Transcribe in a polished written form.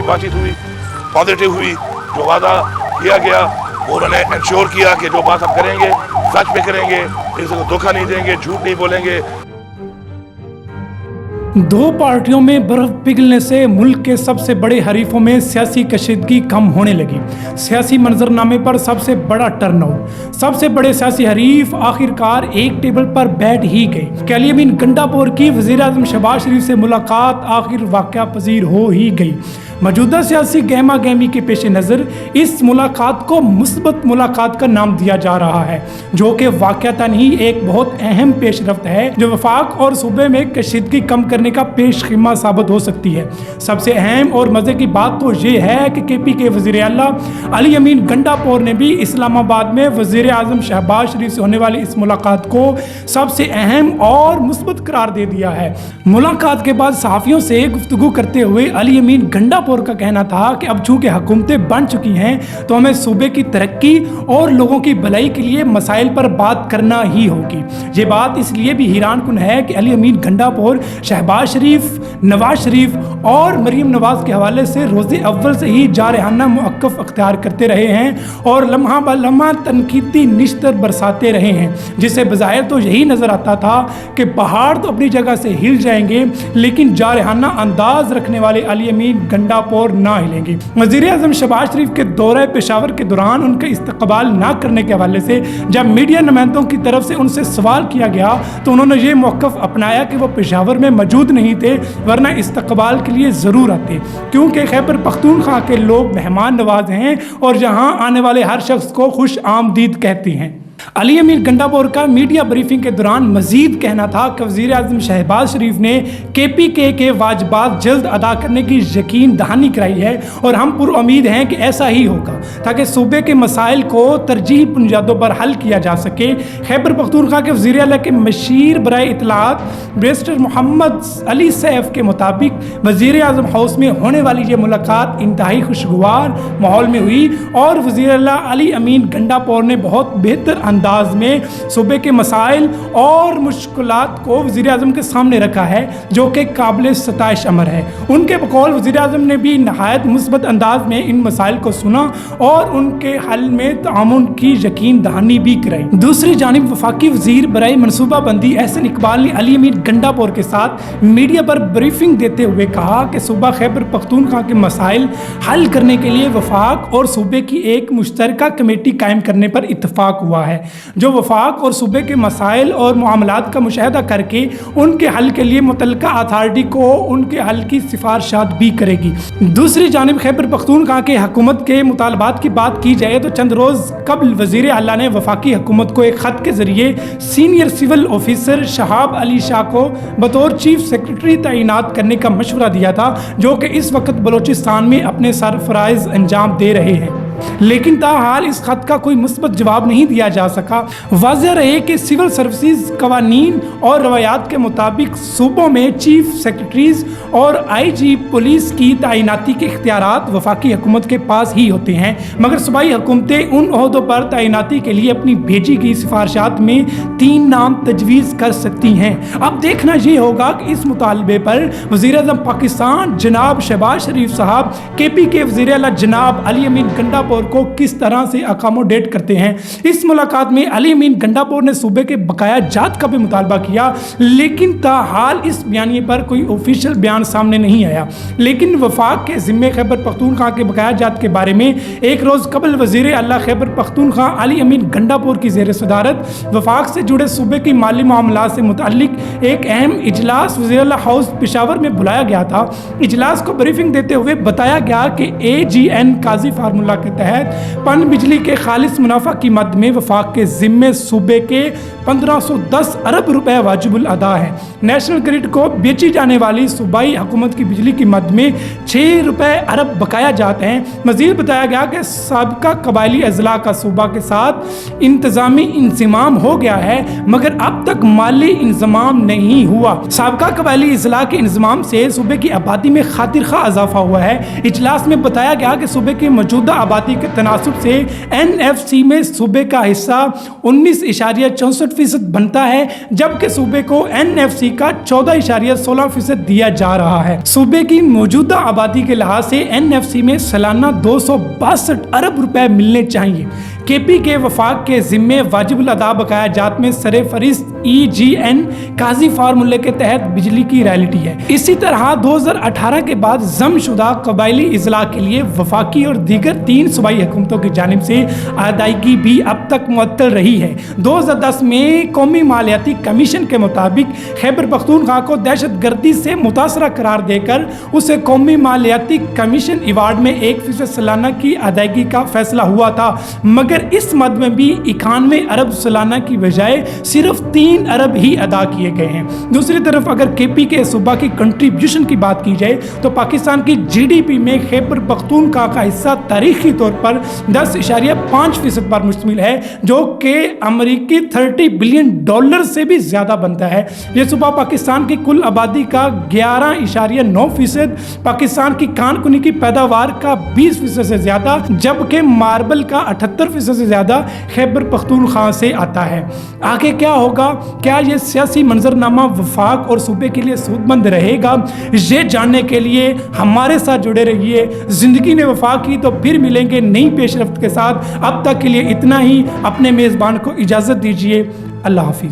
अच्छी बातचीत हुई, पॉजिटिव हुई। जो वादा किया गया उन्होंने इंश्योर किया कि जो बात हम करेंगे सच पे करेंगे, किसी को धोखा नहीं देंगे, झूठ नहीं बोलेंगे। दो पार्टियों में बर्फ पिघलने से मुल्क के सबसे बड़े हरीफों में सियासी कशीदगी कम होने लगी। सियासी मंजरनामे पर सबसे बड़ा टर्नआउट, सबसे बड़े सियासी हरीफ आखिरकार एक टेबल पर बैठ ही गए। कलियमीन गंडापुर की वज़ीर आज़म शहबाज शरीफ से मुलाकात आखिर वाक़या पजीर हो ही गई। मौजूदा सियासी गहमा गहमी के पेश नज़र इस मुलाकात को मुस्बत मुलाकात का नाम दिया जा रहा है, जो कि वाक़यातन ही एक बहुत अहम पेशरफ्त है जो वफाक और सूबे में कशीदगी कम करने का पेश ख़िमा साबित हो सकती है। सबसे अहम और मज़े की बात तो ये है कि KP के वज़ीर आला अली अमीन गंडापुर ने भी इस्लामाबाद में वज़ीर आज़म शहबाज शरीफ से होने वाली इस मुलाकात को सबसे अहम और मुस्बत करार दे दिया है। मुलाकात के बाद सहाफ़ियों से गुफ्तगू करते हुए अली अमीन गंडापुर का कहना था कि अब चूंकि हुकूमतें बन चुकी हैं तो हमें सूबे की तरक्की और लोगों की भलाई के लिए मसाइल पर बात करना ही होगी। ये बात इसलिए भी हैरान कुन है कि अली अमीन गंडापुर शहबाज शरीफ, नवाज शरीफ और मरीम नवाज के हवाले से रोज़े अव्वल से ही जारहाना मुअक्कफ अख्तियार करते रहे हैं और लम्हा ब लम्हा तनकीदी निश्तर बरसाते रहे हैं, जिससे बज़ाहिर तो यही नज़र आता था कि पहाड़ तो अपनी जगह से हिल जाएंगे लेकिन जारहाना अंदाज रखने वाले अली अमीन गंडापुर ना हिलेंगे। वज़ीर आज़म शहबाज शरीफ के दौरे पेशावर के दौरान उनका इस्तकबाल ना करने के हवाले से जब मीडिया नुमाइंदों की तरफ से उनसे सवाल किया गया तो उन्होंने ये मौक़िफ़ अपनाया कि वो पेशावर में मौजूद नहीं थे, वरना इस्तकबाल के लिए ज़रूर आते, क्योंकि खैबर पख्तूनख्वा के लोग मेहमान नवाज हैं और यहाँ आने वाले हर शख्स को खुश आमदीद कहते हैं। अली अमीन गंडापुर का मीडिया ब्रीफिंग के दौरान मजीद कहना था कि वज़ीर आज़म शहबाज शरीफ ने KPK के वाजबात जल्द अदा करने की यकीन दहानी कराई है और हम पुरुमीद हैं कि ऐसा ही होगा ताकि सूबे के मसाइल को तरजीही बुनियादों पर हल किया जा सके। खैबर पख्तूनख्वा के वज़ीर आला के मशीर बराए इत्तलात बैरिस्टर मोहम्मद अली सैफ के मुताबिक वज़ीर आज़म हाउस में होने वाली ये मुलाकात इंतहाई खुशगवार माहौल में हुई और वज़ीर आला अली अमीन गंडापुर ने बहुत बेहतर अंदाज में सूबे के मसाइल और मुश्किलात को वज़ीर आज़म के सामने रखा है, जो कि काबिल सताइश अमर है। उनके बकौल वज़ीर आज़म ने भी नहायत मुस्बत अंदाज में इन मसाइल को सुना और उनके हल में तामुन की यकीन दहानी भी कराई। दूसरी जानिब वफाकी वज़ीर बराए मनसूबा बंदी एहसन इकबाल ने अली अमीन गंडापुर के साथ मीडिया पर ब्रीफिंग देते हुए कहा कि सूबा खैबर पख्तूनख्वा के मसाइल हल करने के लिए वफाक और सूबे की एक मुश्तरका कमेटी कायम करने पर इत्तफाक हुआ है, जो वफाक और सूबे के मसाइल और मामलात का मुशाहिदा करके उनके हल के लिए मुतल्लिका अथॉरिटी को उनके हल की सिफारिशात भी करेगी। दूसरी जानिब खैबर पख्तूनख्वा के हुकूमत के मुतालबात की बात की जाए तो चंद रोज़ कबल वज़ीर आला ने वफाकी हुकूमत को एक ख़त के ज़रिए senior civil officer Shahab Ali Shah को बतौर चीफ सेक्रेटरी तैनात करने का मशवरा दिया था, जो कि इस वक्त बलोचिस्तान में अपने सरफराइज अंजाम दे रहे हैं, लेकिन ताहाल इस खत का कोई मुस्बत जवाब नहीं दिया जा सका। वाज़ेह रहे कि सिविल सर्विसेज कवानीन और रवायात के मुताबिक सूबों में चीफ सेक्रेटरीज और IG पुलिस की तैनाती के इख्तियारात वफाकी हुकूमत के पास ही होते हैं, मगर सूबाई हुकूमतें उन ओहदों पर तैनाती के लिए अपनी भेजी गई सिफारिशात में 3 नाम तजवीज़ कर सकती हैं। अब देखना ये होगा कि इस मुतालबे पर वज़ीर आज़म पाकिस्तान जनाब शहबाज शरीफ साहब KP के वज़ीर आला जनाब अली अमीन गंडापुर को किस तरह से अकोमोडेट करते हैं। इस मुलाकात में अली अमीन गंडापुर ने सूबे के बकाया जात का भी मुतालबा किया, लेकिन ताहाल इस बयानिए पर कोई ऑफिशियल बयान सामने नहीं आया। लेकिन वफाक के ज़िम्मे खैबर पख्तूनख्वा के बकाया जात के बारे में एक रोज़ कबल वज़ीर आला खैबर पख्तूनख्वा अली अमीन गंडापुर की ज़ेर सदारत वफाक से जुड़े सूबे की माली मामलात से मुताल्लिक एक अहम इजलास वज़ीर आला हाउस पेशावर में बुलाया गया था। इजलास को ब्रीफिंग देते हुए बताया गया कि AGN काजी फार्मूला के तहत पन बिजली के खालिस मुनाफा की मद में वफाक के ज़िम्मे सूबे के 1510 अरब रुपए वाजिबुल अदा है। नेशनल ग्रिड को बेची जाने वाली सूबाई हुकूमत की बिजली की मद में 6 रुपए अरब बकाया जाते हैं। मज़ीद बताया गया कि साबिका कबायली अजला का सूबा के साथ इंतज़ामी इंज़माम हो गया है, मगर अब तक माली इंज़माम नहीं हुआ। साबिका कबायली अजला के इंज़माम से सूबे की आबादी में खातिर खा इजाफा हुआ है। इजलास में बताया गया कि सूबे की मौजूदा आबादी आबादी के तनासुब से NFC में सूबे का हिस्सा 19.64% बनता है, जबकि सूबे को NFC का 14.16% दिया जा रहा है। सूबे की मौजूदा आबादी के लिहाज से NFC में सालाना 262 अरब रुपए मिलने चाहिए। KP के वफाक के ज़िम्मे वाजिबुल अदा बकाया जात में सरे फरिस्त EGN काजी फार्मूले के तहत बिजली की रॉयल्टी है। इसी तरह 2018 के बाद जमशुदा कबायली इजला के लिए वफाकी और दीगर 3 सूबाई हुकूमतों की जानिब से अदायगी भी अब तक मुअत्तल रही है। 2010 में कौमी मालियाती कमीशन के मुताबिक खैबर पख्तूनख्वा को दहशत गर्दी से मुतासरा करार देकर उसे कौमी मालियाती कमीशन अवार्ड में 1% सालाना की अदायगी का फैसला हुआ था, मगर इस मद में भी 91 अरब सालाना की बजाय सिर्फ 3 अरब ही अदा किए गए हैं। दूसरी तरफ अगर KP के सूबा की कंट्रीब्यूशन की बात की जाए तो पाकिस्तान की GDP में खैबर पख्तूनख्वा का हिस्सा तारीखी तौर पर 10.5% पर मुश्तमिल है, जो कि अमरीकी $30 बिलियन से भी ज़्यादा बनता है। ये सूबा पाकिस्तान की कुल आबादी का 11.9%, पाकिस्तान की कानकुनी की पैदावार का 20% से ज़्यादा, जबकि मार्बल का 78% से ज़्यादा खैबर पख्तूनख्वा से आता है। आगे क्या होगा, क्या ये सियासी मंजरनामा वफाक और सूबे के लिए सूदमंद रहेगा, ये जानने के लिए हमारे साथ जुड़े रहिए। ज़िंदगी ने वफा की तो फिर मिलेंगे नई पेशरफ्त के साथ। अब तक के लिए इतना ही। अपने मेज़बान को इजाज़त दीजिए। अल्लाह हाफिज़।